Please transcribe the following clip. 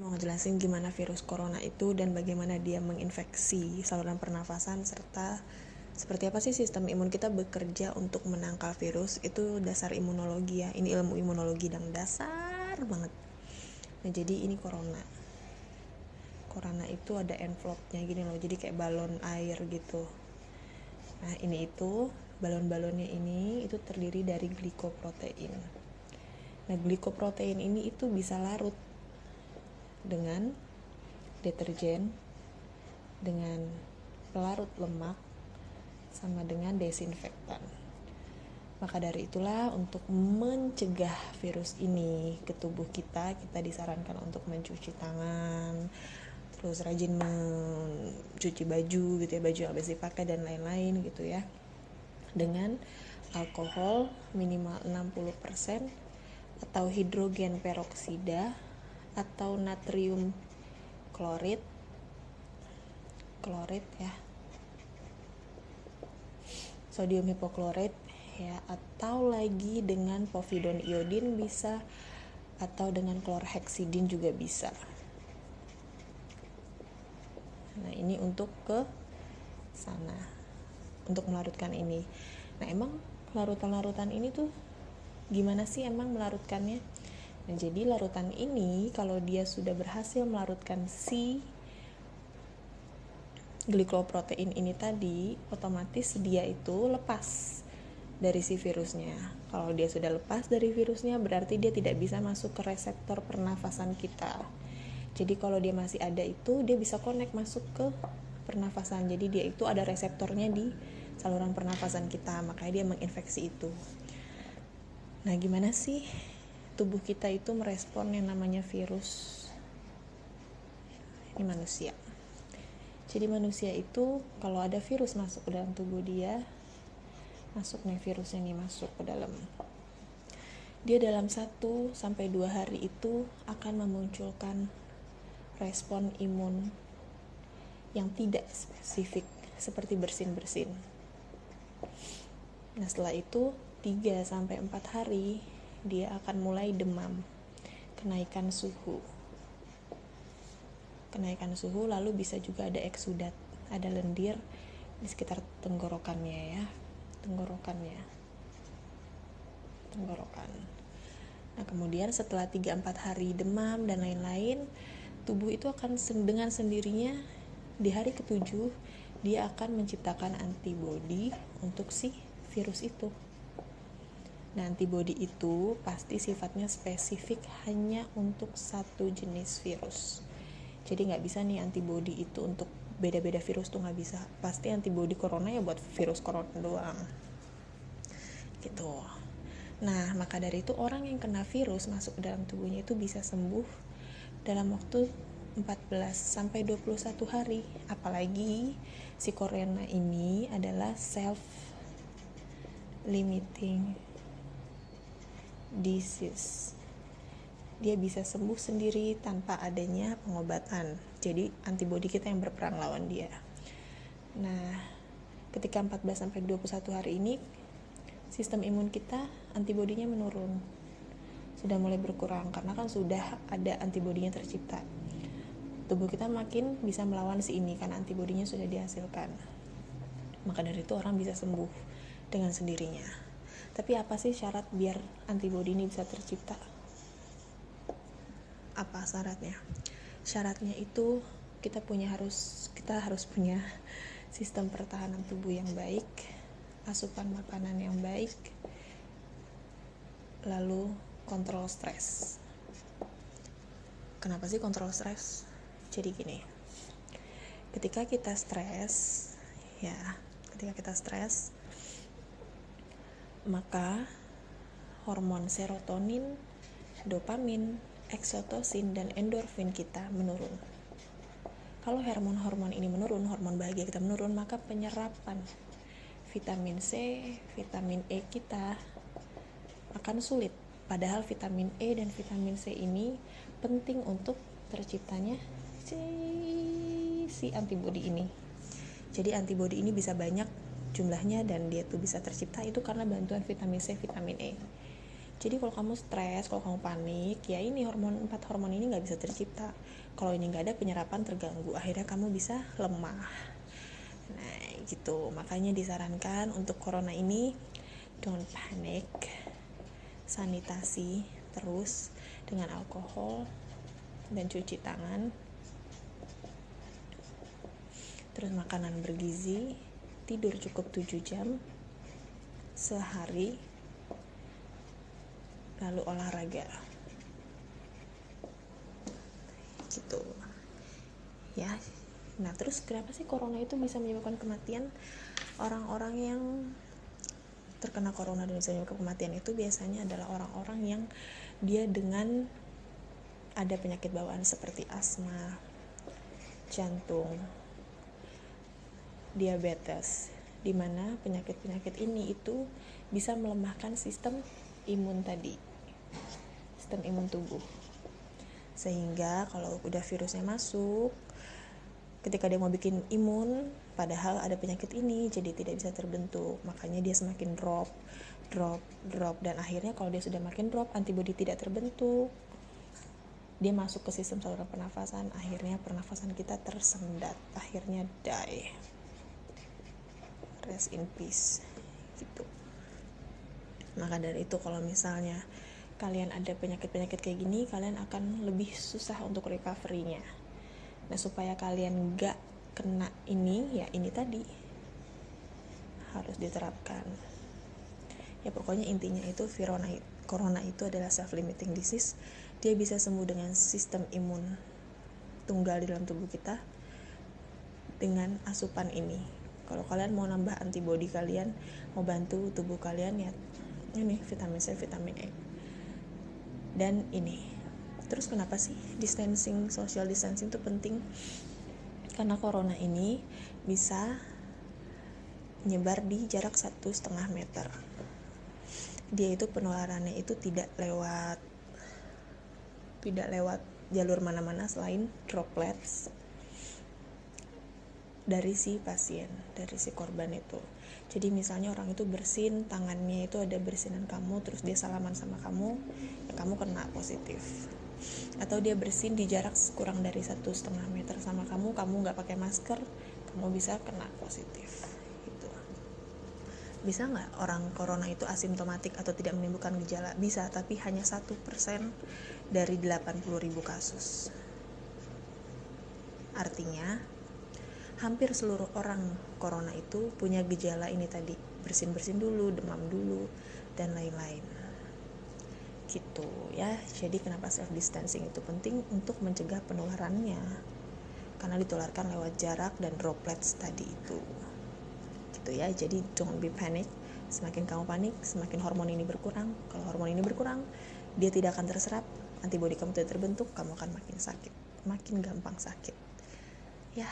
Mau ngejelasin gimana virus corona itu dan bagaimana dia menginfeksi saluran pernafasan serta seperti apa sih sistem imun kita bekerja untuk menangkal virus. Itu dasar imunologi ya, ini ilmu imunologi dan dasar banget. Nah jadi ini corona itu ada envelope-nya gini loh, jadi kayak balon air gitu. Nah ini itu balon-balonnya ini itu terdiri dari glikoprotein. Nah glikoprotein ini itu bisa larut dengan deterjen, dengan pelarut lemak, sama dengan desinfektan. Maka dari itulah untuk mencegah virus ini ke tubuh kita disarankan untuk mencuci tangan, terus rajin mencuci baju gitu ya, baju yang habis dipakai dan lain-lain gitu ya, dengan alkohol minimal 60% atau hidrogen peroksida atau natrium klorid ya, sodium hipoklorit ya, atau lagi dengan povidone iodin bisa, atau dengan klorheksidin juga bisa. Nah ini untuk ke sana, untuk melarutkan ini. Nah emang larutan-larutan ini tuh gimana sih emang melarutkannya? Nah jadi larutan ini kalau dia sudah berhasil melarutkan si glikoprotein ini tadi, otomatis dia itu lepas dari si virusnya. Kalau dia sudah lepas dari virusnya, berarti dia tidak bisa masuk ke reseptor pernafasan kita. Jadi kalau dia masih ada itu, dia bisa connect masuk ke pernafasan. Jadi dia itu ada reseptornya di saluran pernafasan kita, makanya dia menginfeksi itu. Nah gimana sih tubuh kita itu merespon yang namanya virus? Ini manusia. Jadi manusia itu kalau ada virus masuk ke dalam tubuh dia, masuk nih virusnya nih masuk ke dalam, dia dalam 1-2 hari itu akan memunculkan respon imun yang tidak spesifik seperti bersin-bersin. Nah setelah itu 3-4 hari dia akan mulai demam, kenaikan suhu, lalu bisa juga ada eksudat, ada lendir di sekitar tenggorokannya ya, tenggorokan. Nah kemudian setelah 3-4 hari demam dan lain-lain, tubuh itu akan dengan sendirinya di hari ke-7 dia akan menciptakan antibodi untuk si virus itu. Nah antibodi itu pasti sifatnya spesifik hanya untuk satu jenis virus. Jadi nggak bisa nih antibodi itu untuk beda-beda virus tuh nggak bisa. Pasti antibodi corona ya buat virus corona doang. Gitu. Nah maka dari itu orang yang kena virus masuk ke dalam tubuhnya itu bisa sembuh dalam waktu 14-21 hari. Apalagi si corona ini adalah self limiting disease. Dia bisa sembuh sendiri tanpa adanya pengobatan. Jadi antibodi kita yang berperang lawan dia. Nah, ketika 14-21 hari ini sistem imun kita antibodinya menurun. Sudah mulai berkurang karena kan sudah ada antibodinya tercipta. Tubuh kita makin bisa melawan si ini karena antibodinya sudah dihasilkan. Maka dari itu orang bisa sembuh dengan sendirinya. Tapi apa sih syarat biar antibodi ini bisa tercipta? Apa syaratnya? Syaratnya itu kita harus punya sistem pertahanan tubuh yang baik, asupan makanan yang baik, lalu kontrol stres. Kenapa sih kontrol stres? Jadi gini, ketika kita stres, maka hormon serotonin, dopamin, oksitosin, dan endorfin kita menurun. Kalau hormon ini menurun, hormon bahagia kita menurun, maka penyerapan vitamin C, vitamin E kita akan sulit. Padahal vitamin E dan vitamin C ini penting untuk terciptanya si antibodi ini. Jadi antibodi ini bisa banyak jumlahnya dan dia tuh bisa tercipta itu karena bantuan vitamin C, vitamin E. Jadi kalau kamu stres, kalau kamu panik, ya ini 4 hormon ini nggak bisa tercipta. Kalau ini nggak ada, penyerapan terganggu, akhirnya kamu bisa lemah. Nah gitu, makanya disarankan untuk corona ini don't panic, sanitasi terus dengan alkohol dan cuci tangan, terus makanan bergizi, tidur cukup 7 jam sehari, lalu olahraga gitu ya. Nah terus kenapa sih corona itu bisa menyebabkan kematian? Orang-orang yang terkena corona dan bisa menyebabkan kematian itu biasanya adalah orang-orang yang dia dengan ada penyakit bawaan seperti asma, jantung, diabetes, dimana penyakit-penyakit ini itu bisa melemahkan sistem imun tadi, sistem imun tubuh, sehingga kalau udah virusnya masuk, ketika dia mau bikin imun padahal ada penyakit ini, jadi tidak bisa terbentuk, makanya dia semakin drop, dan akhirnya kalau dia sudah makin drop, antibodi tidak terbentuk, dia masuk ke sistem saluran pernafasan, akhirnya pernafasan kita tersendat, akhirnya die, rest in peace gitu. Maka dari itu kalau misalnya kalian ada penyakit-penyakit kayak gini, kalian akan lebih susah untuk recovery-nya. Nah supaya kalian gak kena ini, ya ini tadi harus diterapkan. Ya pokoknya intinya itu corona itu adalah self-limiting disease. Dia bisa sembuh dengan sistem imun tunggal di dalam tubuh kita dengan asupan ini. Kalau kalian mau nambah antibodi kalian, mau bantu tubuh kalian, ya ini vitamin C, vitamin E. Dan ini. Terus kenapa sih social distancing itu penting? Karena corona ini bisa nyebar di jarak 1,5 meter. Dia itu penularannya itu tidak lewat jalur mana-mana selain droplets dari si pasien, dari si korban itu. Jadi misalnya orang itu bersin, tangannya itu ada bersinan kamu, terus dia salaman sama kamu, ya kamu kena positif. Atau dia bersin di jarak kurang dari 1,5 meter sama kamu nggak pakai masker, kamu bisa kena positif gitu. Bisa nggak orang corona itu asimptomatik atau tidak menimbulkan gejala? Bisa, tapi hanya 1% dari 80.000 kasus. Artinya hampir seluruh orang corona itu punya gejala ini tadi, bersin-bersin dulu, demam dulu, dan lain-lain gitu ya. Jadi kenapa self distancing itu penting? Untuk mencegah penularannya, karena ditularkan lewat jarak dan droplets tadi itu gitu ya. Jadi don't be panic. Semakin kamu panik, semakin hormon ini berkurang. Kalau hormon ini berkurang, dia tidak akan terserap, antibodi kamu tidak terbentuk, kamu akan makin sakit, makin gampang sakit ya.